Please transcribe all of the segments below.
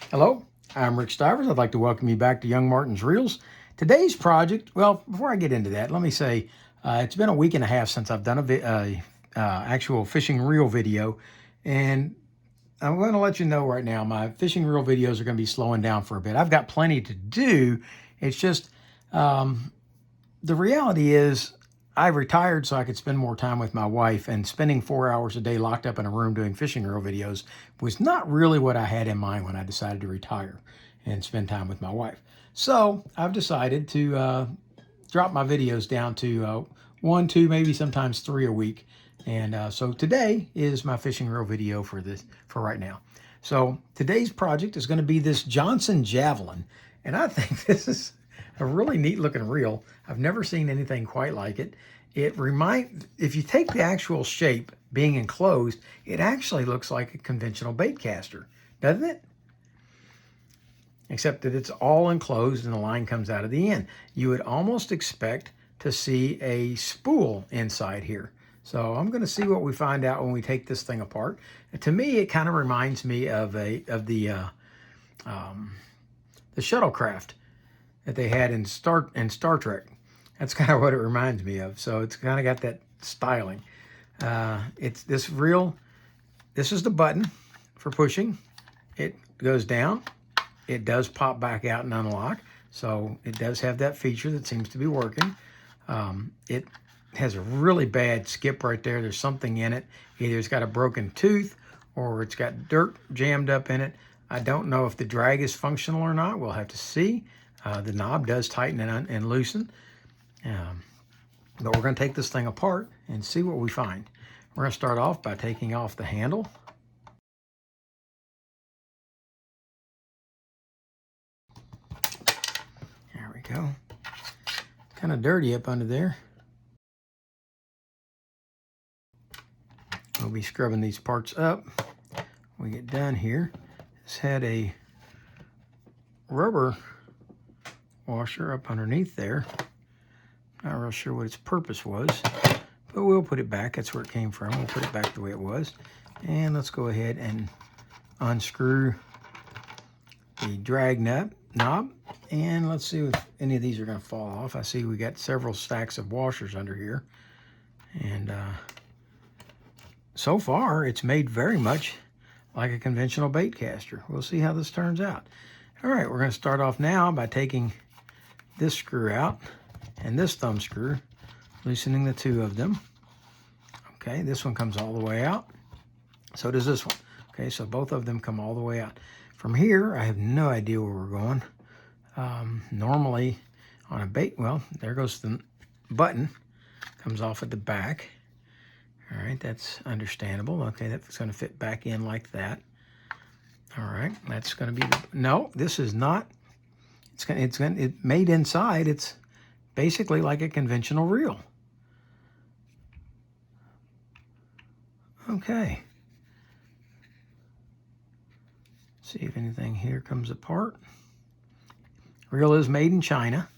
Hello, I'm Rick Stivers. I'd like to welcome you back to YoungMartin'sReels. Today's project, well, before I get into that, let me say it's been a week and a half since I've done a actual fishing reel video, and I'm going to let you know right now my fishing reel videos are going to be slowing down for a bit. I've got plenty to do. It's just the reality is I retired so I could spend more time with my wife, and spending 4 hours a day locked up in a room doing fishing reel videos was not really what I had in mind when I decided to retire and spend time with my wife. So I've decided to drop my videos down to 1, 2, maybe sometimes 3 a week. And so today is my fishing reel video for right now. So today's project is going to be this Johnson Javelin, and I think this is a really neat looking reel. I've never seen anything quite like it. If you take the actual shape being enclosed, it actually looks like a conventional bait caster, doesn't it? Except that it's all enclosed and the line comes out of the end. You would almost expect to see a spool inside here. So I'm going to see what we find out when we take this thing apart. And to me, it kind of reminds me of the shuttlecraft that they had in Star Trek. That's kind of what it reminds me of. So it's kind of got that styling. It's this reel. This is the button for pushing. It goes down. It does pop back out and unlock. So it does have that feature that seems to be working. It has a really bad skip right there. There's something in it. Either it's got a broken tooth or it's got dirt jammed up in it. I don't know if the drag is functional or not. We'll have to see. The knob does tighten and loosen. But we're going to take this thing apart and see what we find. We're going to start off by taking off the handle. There we go. Kind of dirty up under there. We'll be scrubbing these parts up when we get done here. This had a rubber washer up underneath there. Not real sure what its purpose was, but we'll put it back. That's where it came from. We'll put it back the way it was. And let's go ahead and unscrew the drag knob. And let's see if any of these are going to fall off. I see we got several stacks of washers under here. And so far, it's made very much like a conventional bait caster. We'll see how this turns out. All right, we're going to start off now by taking this screw out and this thumb screw, loosening the two of them. Okay, this one comes all the way out. So does this one. Okay, so both of them come all the way out. From here, I have no idea where we're going. Normally on a bait, well, there goes the button, comes off at the back. All right, that's understandable. Okay, that's going to fit back in like that. All right, that's going to be no, this is not. It's made inside. It's basically like a conventional reel. Okay. See if anything here comes apart. Reel is made in China.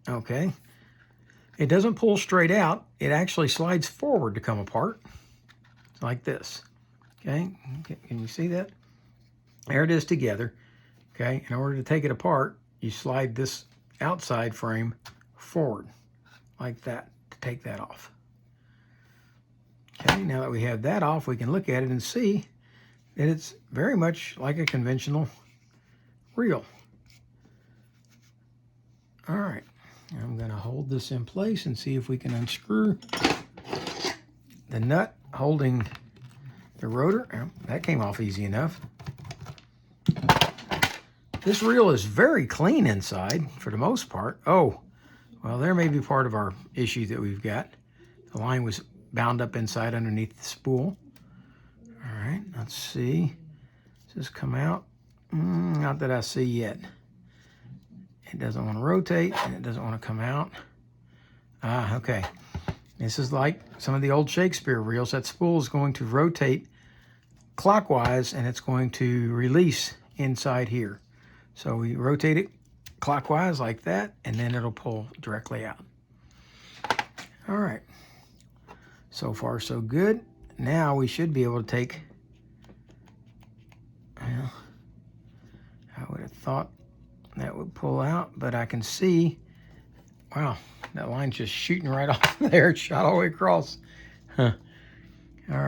Okay. It doesn't pull straight out. It actually slides forward to come apart. Like this. Okay. Can you see that? There it is together. Okay. In order to take it apart, you slide this outside frame forward like that to take that off. Okay. Now that we have that off, we can look at it and see that it's very much like a conventional reel. All right. I'm going to hold this in place and see if we can unscrew the nut holding the rotor. Oh, that came off easy enough. This reel is very clean inside for the most part. Oh, well, there may be part of our issue that we've got. The line was bound up inside underneath the spool. All right, let's see. Does this come out? Not that I see yet. It doesn't want to rotate, and it doesn't want to come out. Ah, okay. This is like some of the old Shakespeare reels. That spool is going to rotate clockwise, and it's going to release inside here. So we rotate it clockwise like that, and then it'll pull directly out. All right. So far, so good. Now we should be able to take, well, I would have thought that would pull out, but I can see, wow, that line's just shooting right off there. It shot all the way across. Huh. All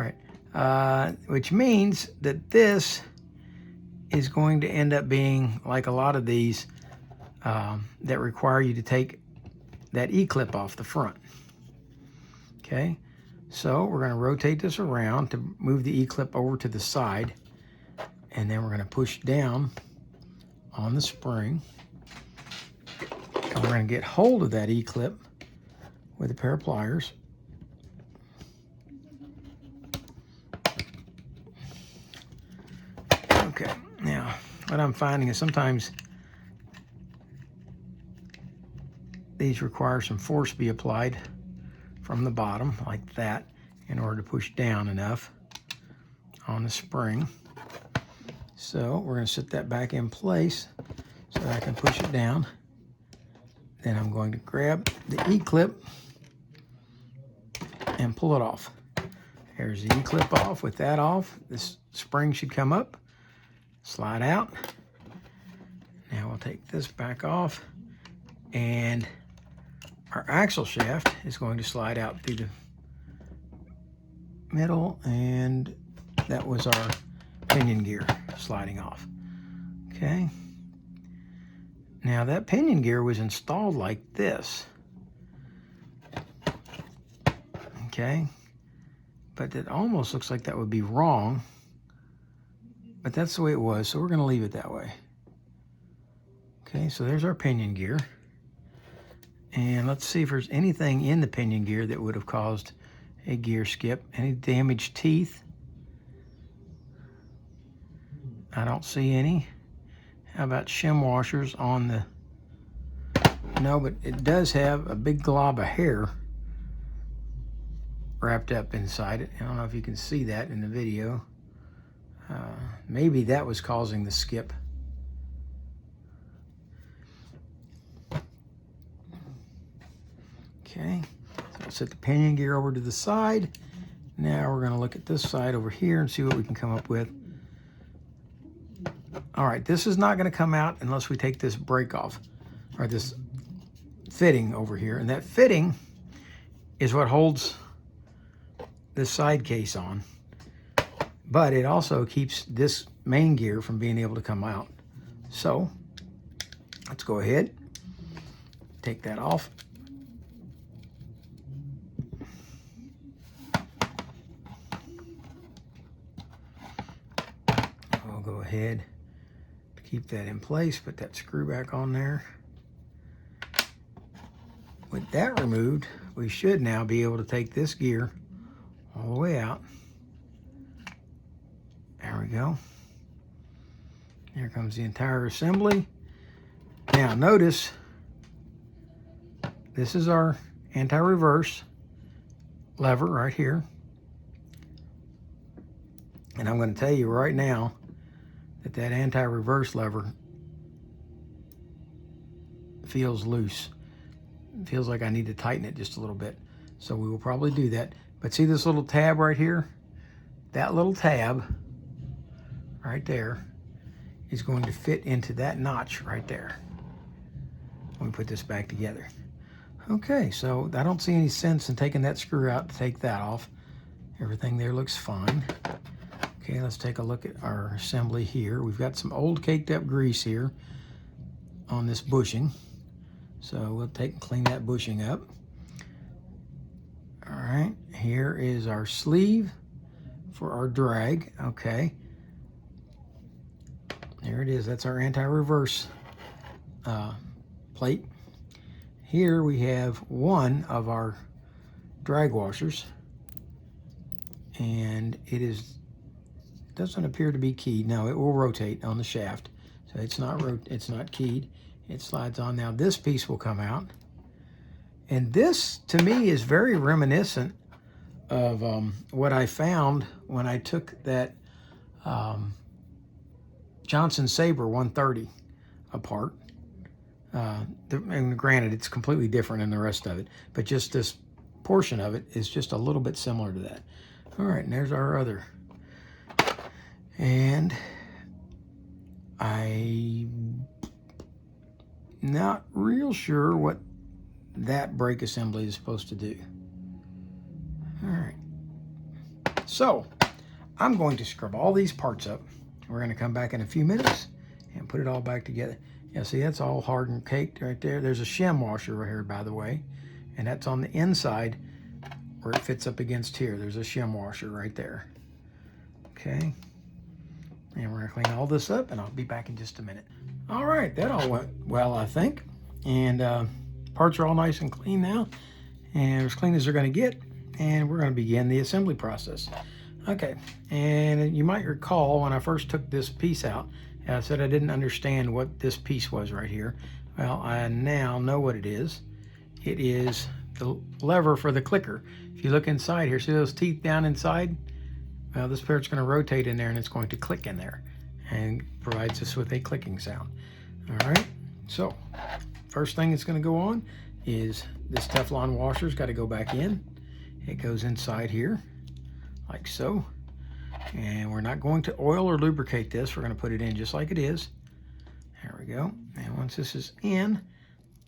right. Which means that this is going to end up being like a lot of these that require you to take that E-clip off the front. Okay, so we're going to rotate this around to move the E-clip over to the side, and then we're going to push down on the spring, and we're going to get hold of that E-clip with a pair of pliers. Okay, now what I'm finding is sometimes these require some force be applied from the bottom like that in order to push down enough on the spring. So we're going to set that back in place so that I can push it down. Then I'm going to grab the E-clip and pull it off. There's the E-clip off. With that off, this spring should come up, slide out. Now we'll take this back off, and our axle shaft is going to slide out through the middle, and that was our pinion gear sliding off. Okay. Now that pinion gear was installed like this. Okay. But it almost looks like that would be wrong. But that's the way it was, so we're going to leave it that way. Okay, so there's our pinion gear. And let's see if there's anything in the pinion gear that would have caused a gear skip. Any damaged teeth? I don't see any. How about shim washers on the... No, but it does have a big glob of hair wrapped up inside it. I don't know if you can see that in the video. Maybe that was causing the skip. Okay, so I'll set the pinion gear over to the side. Now we're going to look at this side over here and see what we can come up with. All right, this is not going to come out unless we take this brake off, or this fitting over here. And that fitting is what holds this side case on. But it also keeps this main gear from being able to come out. So let's go ahead, take that off. I'll go ahead to keep that in place, put that screw back on there. With that removed, we should now be able to take this gear all the way out. There we go. Here comes the entire assembly. Now notice, this is our anti-reverse lever right here. And I'm going to tell you right now that that anti-reverse lever feels loose. It feels like I need to tighten it just a little bit. So we will probably do that. But see this little tab right here? That little tab right there is going to fit into that notch right there when we put this back together. Okay, so I don't see any sense in taking that screw out to take that off. Everything there looks fine. Okay, let's take a look at our assembly here. We've got some old caked up grease here on this bushing. So we'll take and clean that bushing up. All right, here is our sleeve for our drag. Okay. There it is. That's our anti-reverse plate. Here we have one of our drag washers, and it doesn't appear to be keyed. No, it will rotate on the shaft, so it's not keyed. It slides on. Now this piece will come out, and this to me is very reminiscent of what I found when I took that Johnson Sabre 130 apart. And granted, it's completely different than the rest of it, but just this portion of it is just a little bit similar to that. All right, and there's our other. And I'm not real sure what that brake assembly is supposed to do. All right. So I'm going to scrub all these parts up. We're going to come back in a few minutes and put it all back together. Yeah, see, that's all hardened caked right there. There's a shim washer right here, by the way, and that's on the inside where it fits up against here. There's a shim washer right there. Okay. And we're going to clean all this up, and I'll be back in just a minute. All right, that all went well, I think. And parts are all nice and clean now, and as clean as they're going to get. And we're going to begin the assembly process. Okay, and you might recall when I first took this piece out, I said I didn't understand what this piece was right here. Well, I now know what it is. It is the lever for the clicker. If you look inside here, see those teeth down inside? Well, this part's going to rotate in there and it's going to click in there and provides us with a clicking sound. All right, so first thing that's going to go on is this Teflon washer's got to go back in. It goes inside here like so. And we're not going to oil or lubricate this. We're going to put it in just like it is. There we go. And once this is in,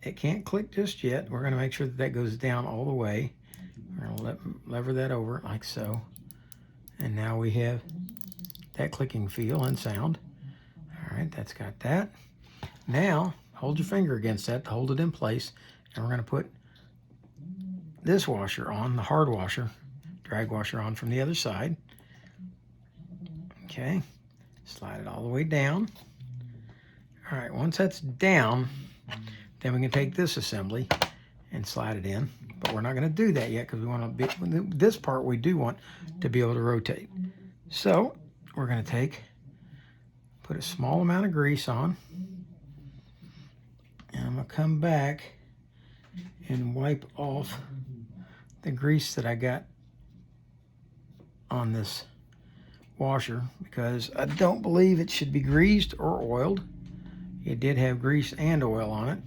it can't click just yet. We're going to make sure that that goes down all the way. We're going to lever that over like so. And now we have that clicking feel and sound. All right, that's got that. Now, hold your finger against that to hold it in place. And we're going to put this washer on, the hard washer, drag washer on from the other side. Okay, slide it all the way down. All right, once that's down, then we can take this assembly and slide it in. But we're not going to do that yet because we want to be, this part we do want to be able to rotate. So we're going to put a small amount of grease on. And I'm going to come back and wipe off the grease that I got on this washer because I don't believe it should be greased or oiled. It did have grease and oil on it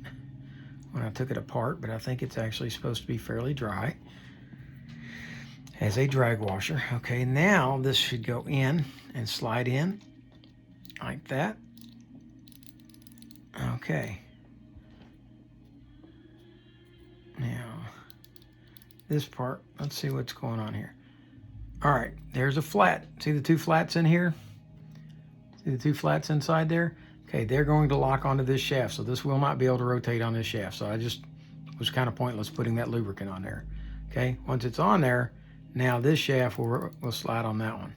when I took it apart, but I think it's actually supposed to be fairly dry as a drag washer. Okay, now this should go in and slide in like that. Okay. Now, this part, let's see what's going on here. All right, there's a flat. See the two flats in here? See the two flats inside there? Okay, they're going to lock onto this shaft, so this will not be able to rotate on this shaft. So I just was kind of pointless putting that lubricant on there. Okay, once it's on there, now this shaft will slide on that one.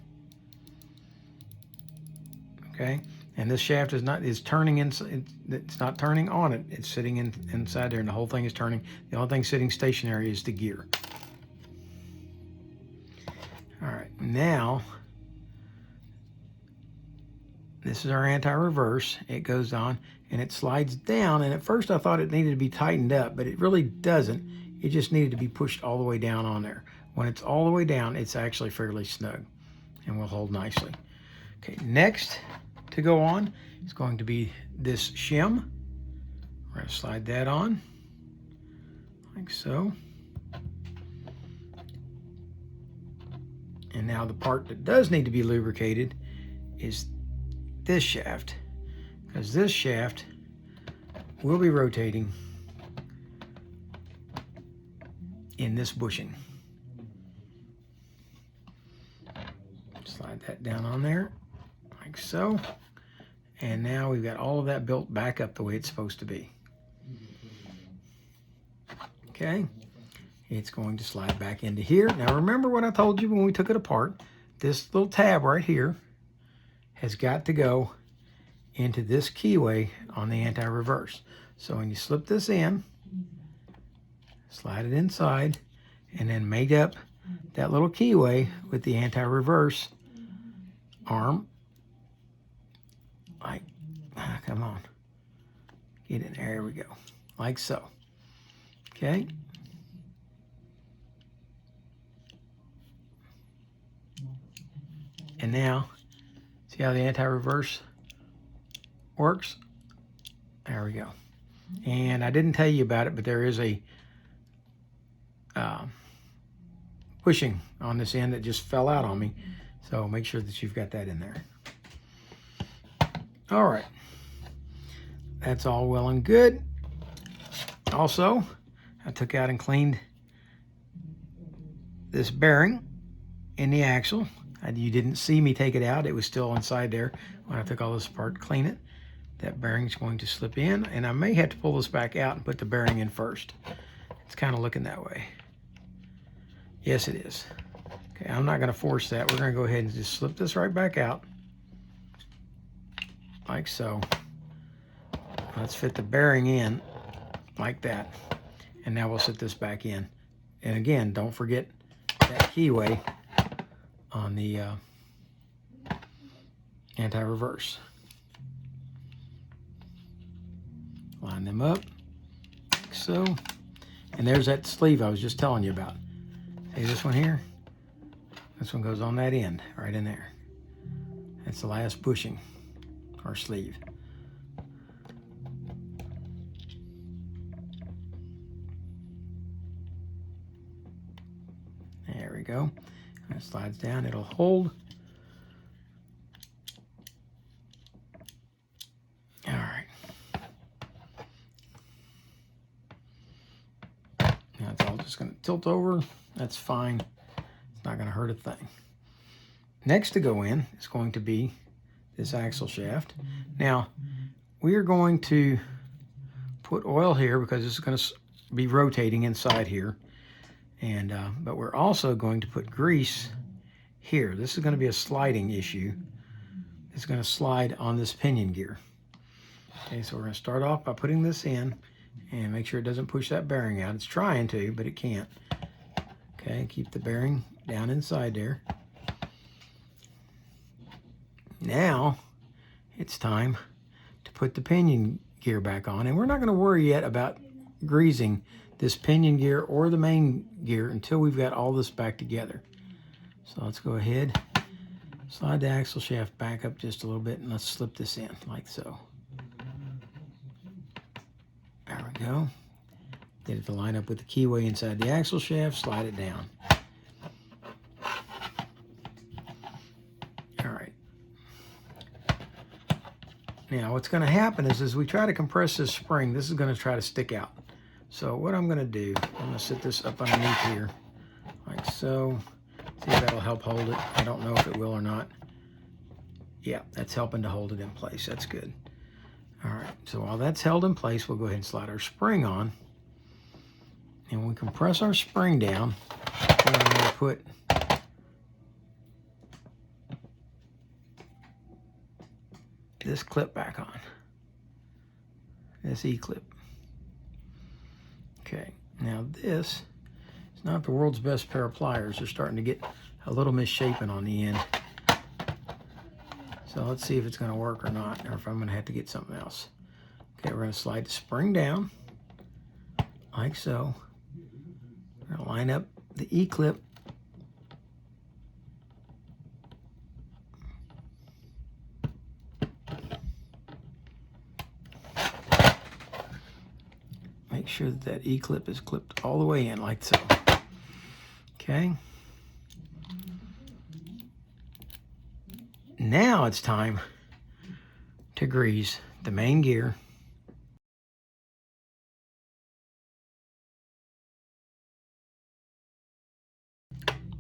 Okay, and this shaft is turning inside. It's not turning on it. It's sitting inside there, and the whole thing is turning. The only thing sitting stationary is the gear. All right, now this is our anti-reverse. It goes on and it slides down, and at first I thought it needed to be tightened up, but it really doesn't. It just needed to be pushed all the way down on there. When it's all the way down, it's actually fairly snug and will hold nicely. Okay, next to go on is going to be this shim. We're going to slide that on like so. And now the part that does need to be lubricated is this shaft, because this shaft will be rotating in this bushing. Slide that down on there like so. And now we've got all of that built back up the way it's supposed to be. Okay. It's going to slide back into here. Now remember what I told you when we took it apart. This little tab right here has got to go into this keyway on the anti-reverse. So when you slip this in, slide it inside, and then make up that little keyway with the anti-reverse arm. Like, come on. Get in there. There we go. Like so. Okay. And now, see how the anti-reverse works? There we go. And I didn't tell you about it, but there is a pushing on this end that just fell out on me. So make sure that you've got that in there. All right. That's all well and good. Also, I took out and cleaned this bearing in the axle. You didn't see me take it out. It was still inside there when I took all this apart to clean it. That bearing's going to slip in, and I may have to pull this back out and put the bearing in first. It's kind of looking that way. Yes, it is. Okay, I'm not going to force that. We're going to go ahead and just slip this right back out, like so. Let's fit the bearing in like that, and now we'll sit this back in. And again, don't forget that keyway on the anti-reverse. Line them up like so. And there's that sleeve I was just telling you about. See this one here? This one goes on that end, right in there. That's the last bushing, or sleeve. There we go. And it slides down, it'll hold. All right. Now it's all just going to tilt over. That's fine. It's not going to hurt a thing. Next to go in is going to be this axle shaft. Now, we are going to put oil here because it's going to be rotating inside here. And but we're also going to put grease here. This is going to be a sliding issue. It's going to slide on this pinion gear. Okay, so we're going to start off by putting this in and make sure it doesn't push that bearing out. It's trying to, but it can't. Okay, keep the bearing down inside there. Now it's time to put the pinion gear back on, and we're not going to worry yet about greasing this pinion gear or the main gear until we've got all this back together. So let's go ahead, slide the axle shaft back up just a little bit, and let's slip this in like so. There we go. Get it to line up with the keyway inside the axle shaft, slide it down. All right. Now what's going to happen is as we try to compress this spring, this is going to try to stick out. So what I'm going to do, I'm going to sit this up underneath here, like so. See if that'll help hold it. I don't know if it will or not. Yeah, that's helping to hold it in place. That's good. All right, so while that's held in place, we'll go ahead and slide our spring on. And when we compress our spring down, we're going to put this clip back on, this E-clip. Okay, now this is not the world's best pair of pliers. They're starting to get a little misshapen on the end. So let's see if it's going to work or not, or if I'm going to have to get something else. Okay, we're going to slide the spring down, like so. We're going to line up the E-clip. Make sure that that E-clip is clipped all the way in, like so. Okay. Now it's time to grease the main gear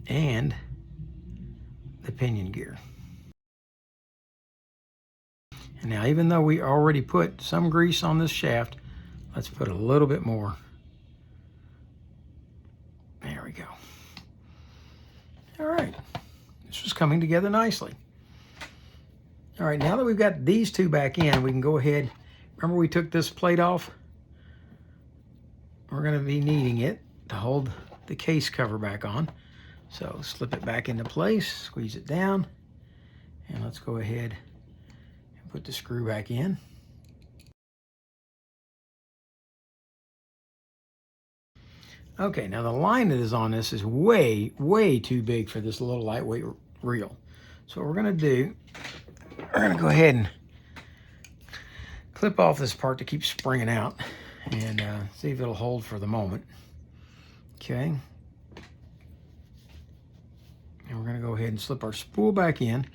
and the pinion gear. And now, even though we already put some grease on this shaft, let's put a little bit more. There we go. All right, this was coming together nicely. All right, now that we've got these two back in, we can go ahead. Remember we took this plate off? We're going to be needing it to hold the case cover back on. So slip it back into place, squeeze it down, and let's go ahead and put the screw back in. Okay, now the line that is on this is way, way too big for this little lightweight reel. So what we're going to do, we're going to go ahead and clip off this part to keep springing out and see if it'll hold for the moment. Okay. And we're going to go ahead and slip our spool back in,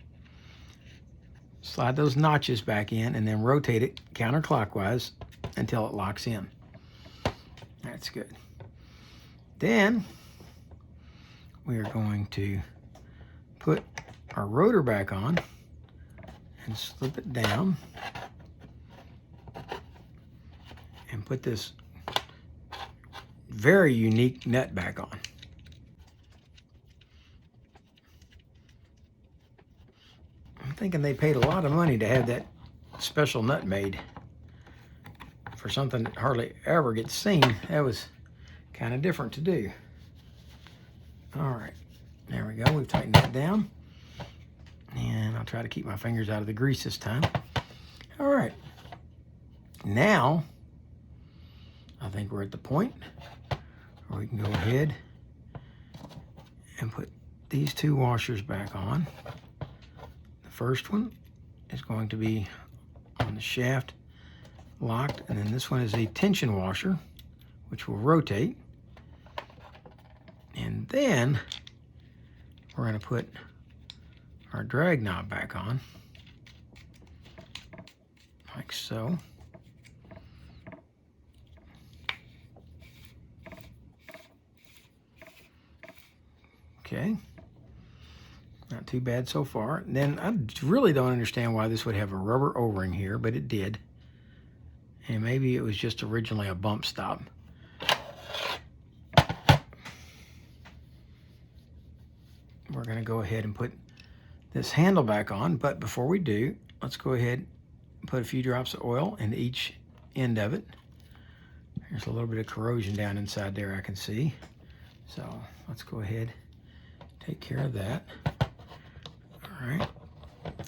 slide those notches back in, and then rotate it counterclockwise until it locks in. That's good. Then we are going to put our rotor back on and slip it down and put this very unique nut back on. I'm thinking they paid a lot of money to have that special nut made for something that hardly ever gets seen. That was kind of different to do. All right, there we go. We've tightened that down. And I'll try to keep my fingers out of the grease this time. All right, now I think we're at the point where we can go ahead and put these two washers back on. The first one is going to be on the shaft locked, and then this one is a tension washer, which will rotate. And then we're going to put our drag knob back on, like so. Okay, not too bad so far. And then I really don't understand why this would have a rubber O-ring here, but it did. And maybe it was just originally a bump stop. We're going to go ahead and put this handle back on, but before we do, let's go ahead and put a few drops of oil into each end of it. There's a little bit of corrosion down inside there I can see. So let's go ahead and take care of that. All right,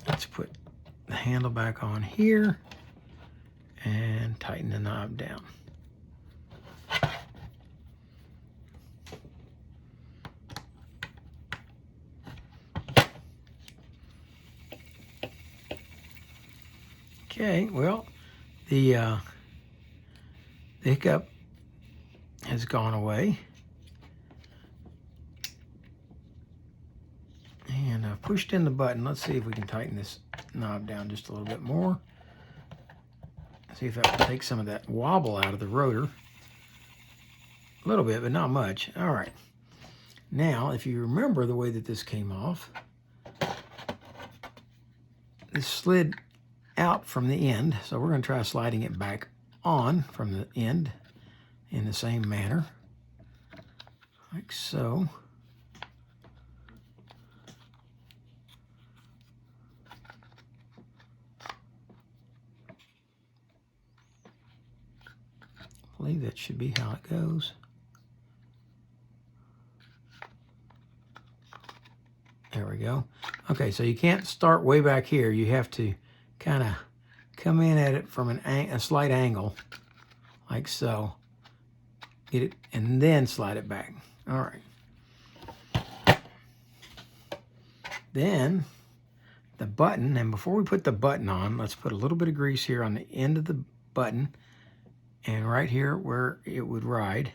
let's put the handle back on here and tighten the knob down. Okay, well, the hiccup has gone away. And I've pushed in the button. Let's see if we can tighten this knob down just a little bit more. See if that will take some of that wobble out of the rotor. A little bit, but not much. All right. Now, if you remember the way that this came off, this slid out from the end. So we're going to try sliding it back on from the end in the same manner, like so. I believe that should be how it goes. There we go. Okay, so you can't start way back here. You have to kind of come in at it from a slight angle, like so. Get it, and then slide it back. All right. Then the button, and before we put the button on, let's put a little bit of grease here on the end of the button and right here where it would ride.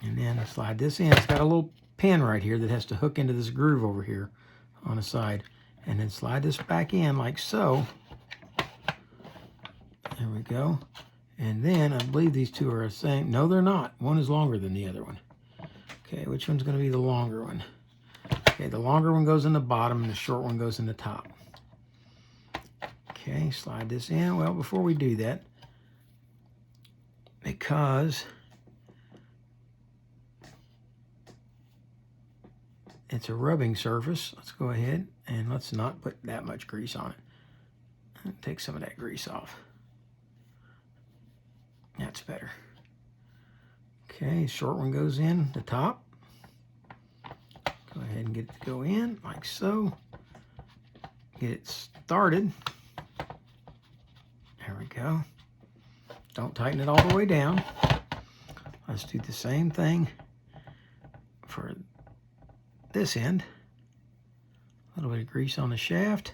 And then slide this in. It's got a little pin right here that has to hook into this groove over here on the side. And then slide this back in like so. There we go. And then I believe these two are the same. No, they're not. One is longer than the other one. Okay, which one's going to be the longer one? Okay, the longer one goes in the bottom and the short one goes in the top. Okay, slide this in. Well, before we do that, because it's a rubbing surface, let's go ahead and let's not put that much grease on it. Take some of that grease off. That's better. Okay, short one goes in the top. Go ahead and get it to go in like so. Get it started. There we go. Don't tighten it all the way down. Let's do the same thing for this end. A little bit of grease on the shaft.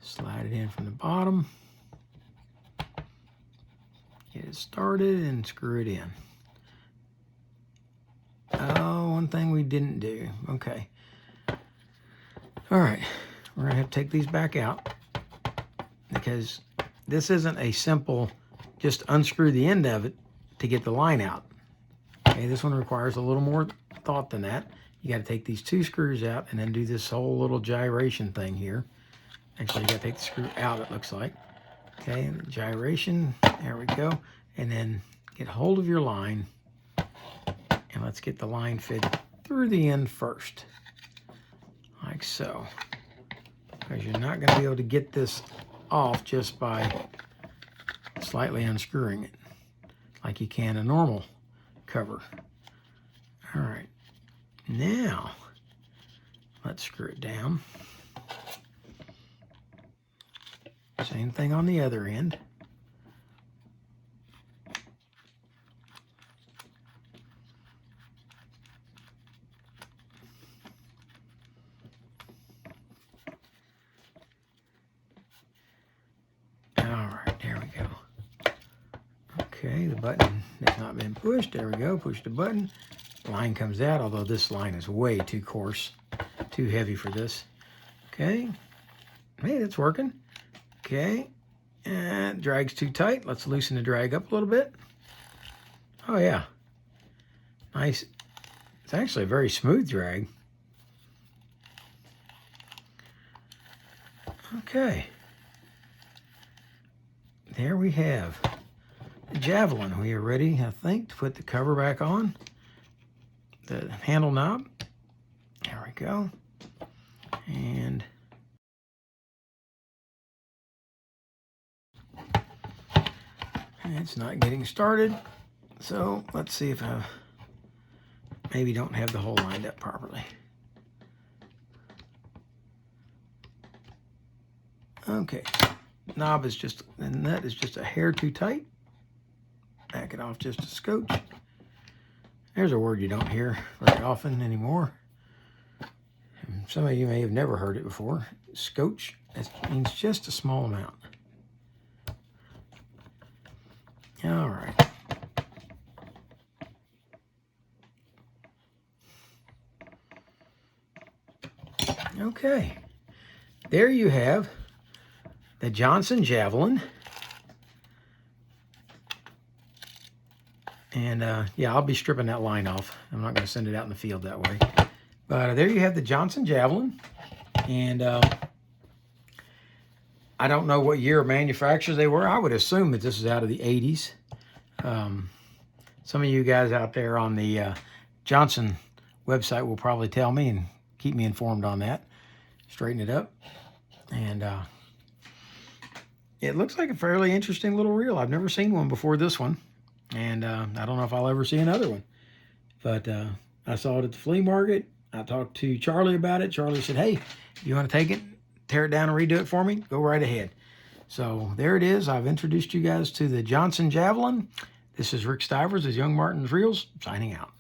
Slide it in from the bottom. Get it started and screw it in. thing we didn't do. Okay. All right. We're going to have to take these back out because this isn't a simple just unscrew the end of it to get the line out. Okay, this one requires a little more thought than that. You got to take these 2 screws out and then do this whole little gyration thing here. Actually, you got to take the screw out, it looks like. Okay, and gyration, there we go. And then get hold of your line, and let's get the line fitted through the end first, like so. Because you're not going to be able to get this off just by slightly unscrewing it, like you can a normal cover. All right, now let's screw it down. Same thing on the other end. All right, there we go. Okay, the button has not been pushed. There we go, push the button. Line comes out, although this line is way too coarse, too heavy for this. Okay, hey, that's working. Okay, and drag's too tight. Let's loosen the drag up a little bit. Oh yeah, nice. It's actually a very smooth drag. Okay, there we have the Javelin. We are ready, I think, to put the cover back on. The handle knob. There we go. And it's not getting started. So let's see if I maybe don't have the hole lined up properly. Okay, knob is just, the nut is just a hair too tight. Back it off just a scotch. There's a word you don't hear very often anymore. Some of you may have never heard it before. Scotch, that means just a small amount. All right. Okay, there you have the Johnson Javelin. And yeah, I'll be stripping that line off. I'm not going to send it out in the field that way. But there you have the Johnson Javelin. And I don't know what year of manufacture they were. I would assume that this is out of the 80s. Some of you guys out there on the Johnson website will probably tell me and keep me informed on that. Straighten it up. And it looks like a fairly interesting little reel. I've never seen one before this one. And I don't know if I'll ever see another one. But I saw it at the flea market. I talked to Charlie about it. Charlie said, hey, you want to take it, tear it down and redo it for me? Go right ahead. So there it is. I've introduced you guys to the Johnson Javelin. This is Rick Stivers of Young Martin's Reels, signing out.